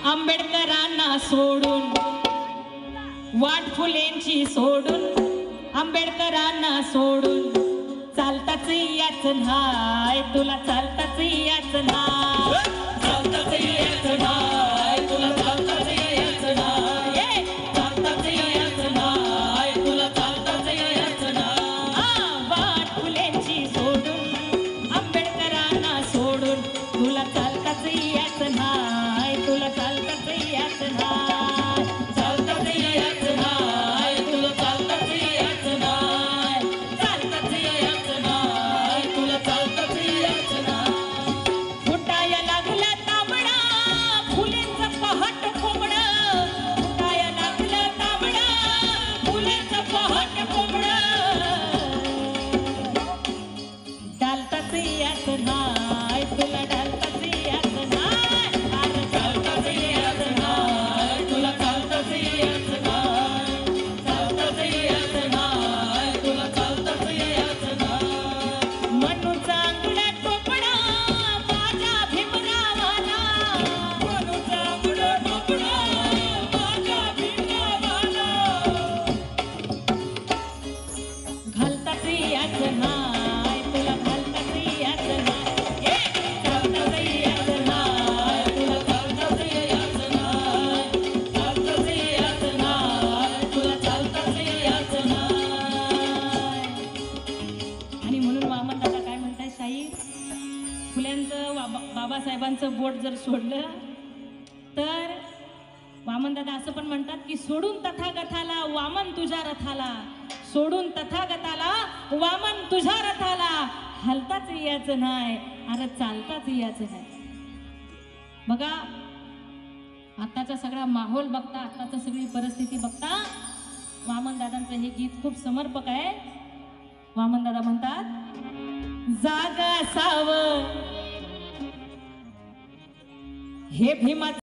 आंबेडकरांना सोडून वाट फुलेंची सोडून आंबेडकरांना सोडून चालताच याच नाय तुला चालताच याच नाय चालताच याच नाय तुला चालताच याच नाय चालताच याच नाय तुला चालताच याच नाय वाट फुलेंची सोडून आंबेडकरांना सोडून तुला चालताच याच नाय तुला चालताच याच नाय चालताच याच नाय तुला चालताच याच नाय चालताच याच नाय तुला चालताच याच नाय फुटाया लागला तांबडा फुलेंचं पहाट कोंबडं फुटाया लागला तांबडा फुलेंचं पहाट कोंबडं चालताच याच नाय तुला चालताच याच नाय अरे चालताच याच नाय तुला चालताच याच नाय चालताच याच नाय तुला चालताच याच नाय म्हणून चांगला टोपडा माझ्या भीमरावाला म्हणून चांगला टोपडा माझ्या भीमरावाला घालताच याच नाय तुला घालताच याच नाय चालताच याच नाय तुला चालताच याच नाय चालताच याच नाय तुला चालताच याच नाय आणि म्हणून वामन दादा काय म्हणताय शाही फुल्यांचं बाबासाहेबांचं बोट जर सोडलं तर वामन दादा असं पण म्हणतात की सोडून तथागताला वामन तुझ्या रथाला सोडून तथागताला वामन तुझ्या रथाला हलताच यायचं नाही अरे चालताच यायचं नाही बघा आताचा सगळा माहोल बघता आताची सगळी परिस्थिती बघता वामन दादांचं हे गीत खूप समर्पक आहे वामन दादा म्हणतात जागा साव हे भीमा